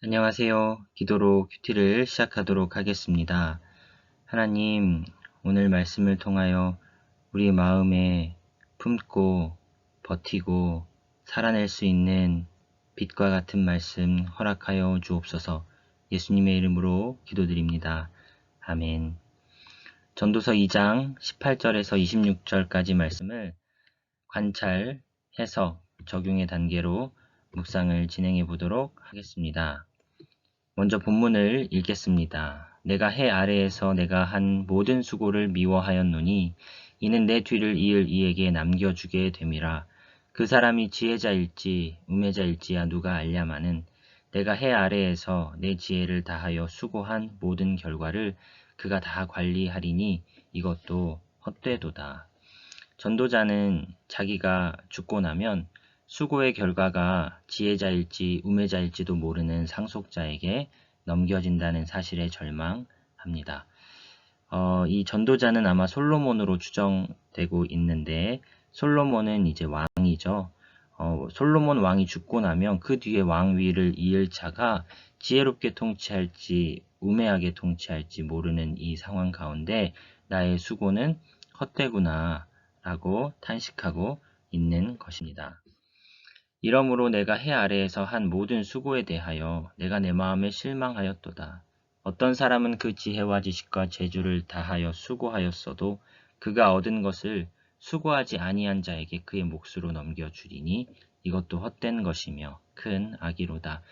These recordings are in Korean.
안녕하세요. 기도로 큐티를 시작하도록 하겠습니다. 하나님, 오늘 말씀을 통하여 우리 마음에 품고 버티고 살아낼 수 있는 빛과 같은 말씀 허락하여 주옵소서. 예수님의 이름으로 기도드립니다. 아멘. 전도서 2장 18절에서 26절까지 말씀을 관찰해서 적용의 단계로 묵상을 진행해 보도록 하겠습니다. 먼저 본문을 읽겠습니다. 내가 해 아래에서 내가 한 모든 수고를 미워하였노니 이는 내 뒤를 이을 이에게 남겨주게 됨이라. 그 사람이 지혜자일지 우매자일지야 누가 알랴마는 내가 해 아래에서 내 지혜를 다하여 수고한 모든 결과를 그가 다 관리하리니 이것도 헛되도다. 전도자는 자기가 죽고 나면 수고의 결과가 지혜자일지 우매자일지도 모르는 상속자에게 넘겨진다는 사실에 절망합니다. 이 전도자는 아마 솔로몬으로 추정되고 있는데 솔로몬은 이제 왕이죠. 솔로몬 왕이 죽고 나면 그 뒤에 왕위를 이을 자가 지혜롭게 통치할지 우매하게 통치할지 모르는 이 상황 가운데 나의 수고는 헛되구나 라고 탄식하고 있는 것입니다. 이러므로 내가 해 아래에서 한 모든 수고에 대하여 내가 내 마음에 실망하였도다. 어떤 사람은 그 지혜와 지식과 재주를 다하여 수고하였어도 그가 얻은 것을 수고하지 아니한 자에게 그의 몫으로 넘겨주리니 이것도 헛된 것이며 큰 악이로다.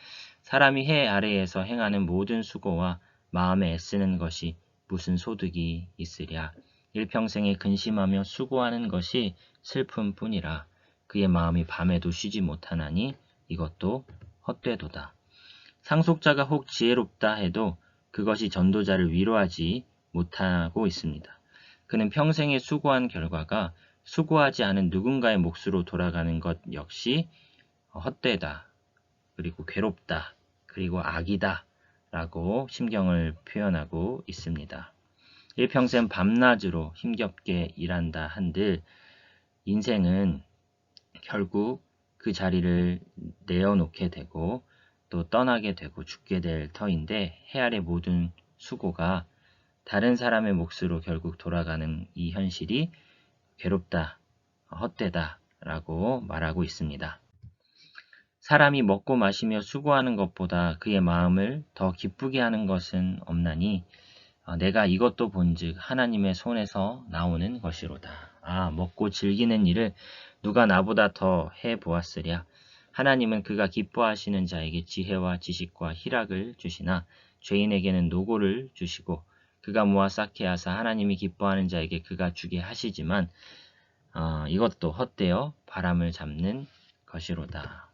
사람이 해 아래에서 행하는 모든 수고와 마음에 애쓰는 것이 무슨 소득이 있으랴. 일평생에 근심하며 수고하는 것이 슬픔뿐이라. 그의 마음이 밤에도 쉬지 못하나니 이것도 헛되도다. 상속자가 혹 지혜롭다 해도 그것이 전도자를 위로하지 못하고 있습니다. 그는 평생에 수고한 결과가 수고하지 않은 누군가의 몫으로 돌아가는 것 역시 헛되다. 그리고 괴롭다. 그리고 악이다. 라고 심경을 표현하고 있습니다. 일평생 밤낮으로 힘겹게 일한다 한들 인생은 결국 그 자리를 내어놓게 되고 또 떠나게 되고 죽게 될 터인데 해 아래 모든 수고가 다른 사람의 몫으로 결국 돌아가는 이 현실이 괴롭다, 헛되다 라고 말하고 있습니다. 사람이 먹고 마시며 수고하는 것보다 그의 마음을 더 기쁘게 하는 것은 없나니 내가 이것도 본즉 하나님의 손에서 나오는 것이로다. 먹고 즐기는 일을 누가 나보다 더 해보았으랴. 하나님은 그가 기뻐하시는 자에게 지혜와 지식과 희락을 주시나 죄인에게는 노고를 주시고 그가 모아 쌓게 하사 하나님이 기뻐하는 자에게 그가 주게 하시지만 이것도 헛되어 바람을 잡는 것이로다.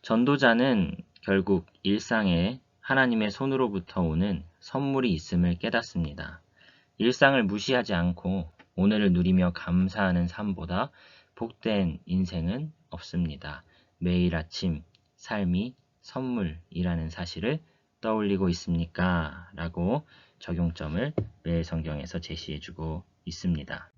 전도자는 결국 일상에 하나님의 손으로부터 오는 선물이 있음을 깨닫습니다. 일상을 무시하지 않고 오늘을 누리며 감사하는 삶보다 복된 인생은 없습니다. 매일 아침 삶이 선물이라는 사실을 떠올리고 있습니까? 라고 적용점을 매일 성경에서 제시해주고 있습니다.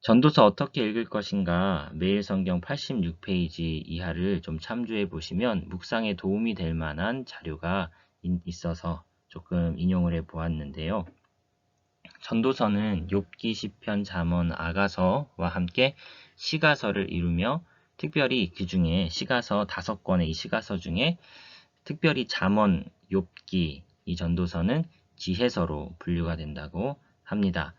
전도서 어떻게 읽을 것인가 매일 성경 86페이지 이하를 좀 참조해 보시면 묵상에 도움이 될 만한 자료가 있어서 조금 인용을 해 보았는데요. 전도서는 욥기, 시편, 잠언, 아가서와 함께 시가서를 이루며 특별히 그 중에 시가서 5권의 이 시가서 중에 특별히 잠언, 욥기, 이 전도서는 지혜서로 분류가 된다고 합니다.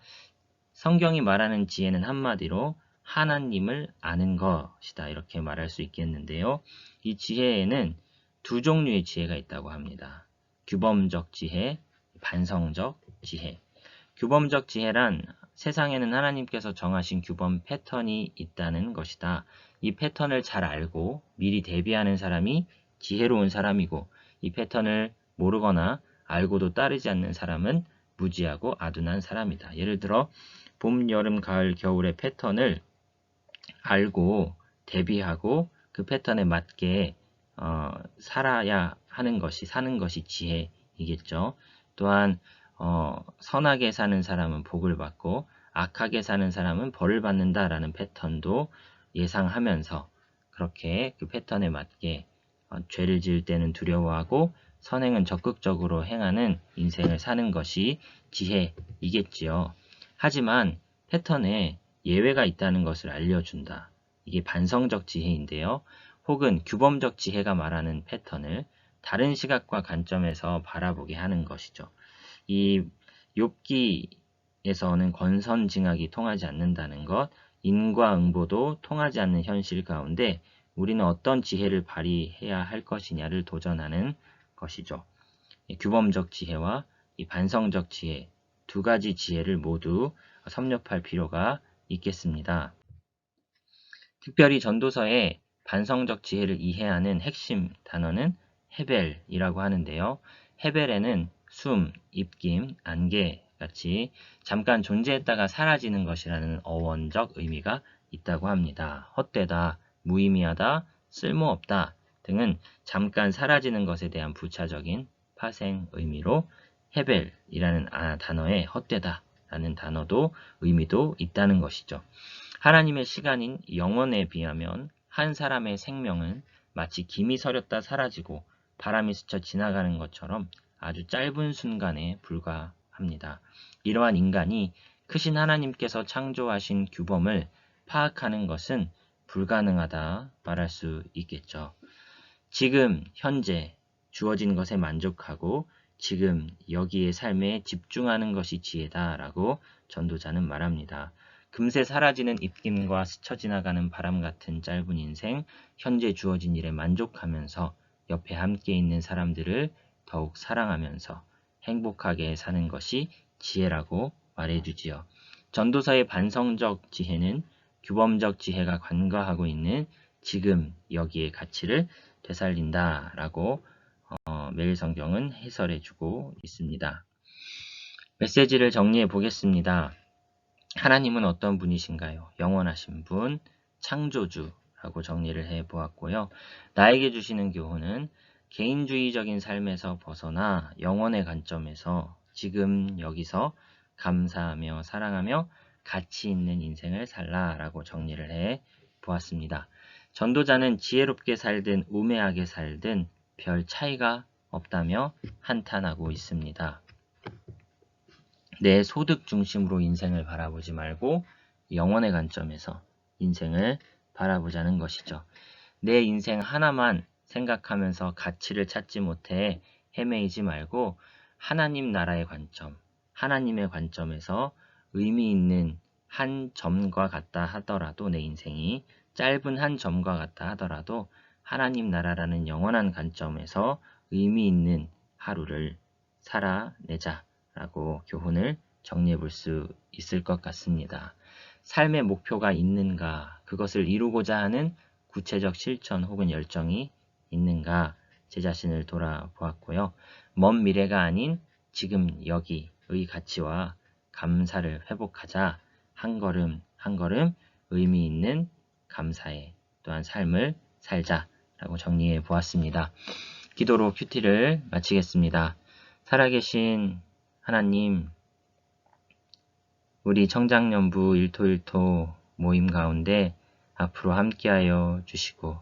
성경이 말하는 지혜는 한마디로 하나님을 아는 것이다 이렇게 말할 수 있겠는데요. 이 지혜에는 두 종류의 지혜가 있다고 합니다. 규범적 지혜, 반성적 지혜. 규범적 지혜란 세상에는 하나님께서 정하신 규범 패턴이 있다는 것이다. 이 패턴을 잘 알고 미리 대비하는 사람이 지혜로운 사람이고 이 패턴을 모르거나 알고도 따르지 않는 사람은 무지하고 아둔한 사람이다. 예를 들어 봄, 여름, 가을, 겨울의 패턴을 알고 대비하고 그 패턴에 맞게 살아야 하는 것이 사는 것이 지혜이겠죠. 또한 선하게 사는 사람은 복을 받고 악하게 사는 사람은 벌을 받는다라는 패턴도 예상하면서 그렇게 그 패턴에 맞게 죄를 지을 때는 두려워하고 선행은 적극적으로 행하는 인생을 사는 것이 지혜이겠지요. 하지만 패턴에 예외가 있다는 것을 알려준다. 이게 반성적 지혜인데요. 혹은 규범적 지혜가 말하는 패턴을 다른 시각과 관점에서 바라보게 하는 것이죠. 이 욥기에서는 권선징악이 통하지 않는다는 것, 인과응보도 통하지 않는 현실 가운데 우리는 어떤 지혜를 발휘해야 할 것이냐를 도전하는 것이죠. 규범적 지혜와 이 반성적 지혜, 두 가지 지혜를 모두 섭렵할 필요가 있겠습니다. 특별히 전도서의 반성적 지혜를 이해하는 핵심 단어는 헤벨이라고 하는데요. 헤벨에는 숨, 입김, 안개 같이 잠깐 존재했다가 사라지는 것이라는 어원적 의미가 있다고 합니다. 헛되다, 무의미하다, 쓸모없다 등은 잠깐 사라지는 것에 대한 부차적인 파생 의미로 헤벨이라는 단어에 헛되다 라는 단어도 의미도 있다는 것이죠. 하나님의 시간인 영원에 비하면 한 사람의 생명은 마치 김이 서렸다 사라지고 바람이 스쳐 지나가는 것처럼 아주 짧은 순간에 불과합니다. 이러한 인간이 크신 하나님께서 창조하신 규범을 파악하는 것은 불가능하다 말할 수 있겠죠. 지금 현재 주어진 것에 만족하고 지금 여기의 삶에 집중하는 것이 지혜다라고 전도자는 말합니다. 금세 사라지는 입김과 스쳐 지나가는 바람 같은 짧은 인생, 현재 주어진 일에 만족하면서 옆에 함께 있는 사람들을 더욱 사랑하면서 행복하게 사는 것이 지혜라고 말해주지요. 전도서의 반성적 지혜는 규범적 지혜가 간과하고 있는 지금 여기의 가치를 되살린다라고 매일 성경은 해설해주고 있습니다. 메시지를 정리해 보겠습니다. 하나님은 어떤 분이신가요? 영원하신 분, 창조주라고 정리를 해 보았고요. 나에게 주시는 교훈은 개인주의적인 삶에서 벗어나 영원의 관점에서 지금 여기서 감사하며 사랑하며 가치 있는 인생을 살라라고 정리를 해 보았습니다. 전도자는 지혜롭게 살든 우매하게 살든 별 차이가 없다며 한탄하고 있습니다. 내 소득 중심으로 인생을 바라보지 말고 영원의 관점에서 인생을 바라보자는 것이죠. 내 인생 하나만 생각하면서 가치를 찾지 못해 헤매이지 말고 하나님 나라의 관점, 하나님의 관점에서 의미 있는 한 점과 같다 하더라도 내 인생이 짧은 한 점과 같다 하더라도 하나님 나라라는 영원한 관점에서 의미 있는 하루를 살아내자라고 교훈을 정리해 볼 수 있을 것 같습니다. 삶의 목표가 있는가, 그것을 이루고자 하는 구체적 실천 혹은 열정이 있는가, 제 자신을 돌아보았고요. 먼 미래가 아닌 지금 여기의 가치와 감사를 회복하자. 한 걸음 한 걸음 의미 있는 감사의 또한 삶을 살자라고 정리해 보았습니다. 기도로 큐티를 마치겠습니다. 살아계신 하나님, 우리 청장년부 1토1토 모임 가운데 앞으로 함께하여 주시고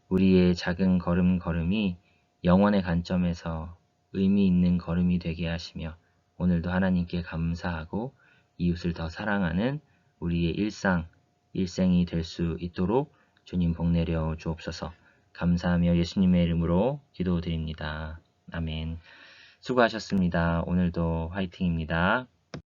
우리의 작은 걸음걸음이 영원의 관점에서 의미 있는 걸음이 되게 하시며 오늘도 하나님께 감사하고 이웃을 더 사랑하는 우리의 일생이 될 수 있도록 주님 복 내려 주옵소서. 감사하며 예수님의 이름으로 기도드립니다. 아멘. 수고하셨습니다. 오늘도 화이팅입니다.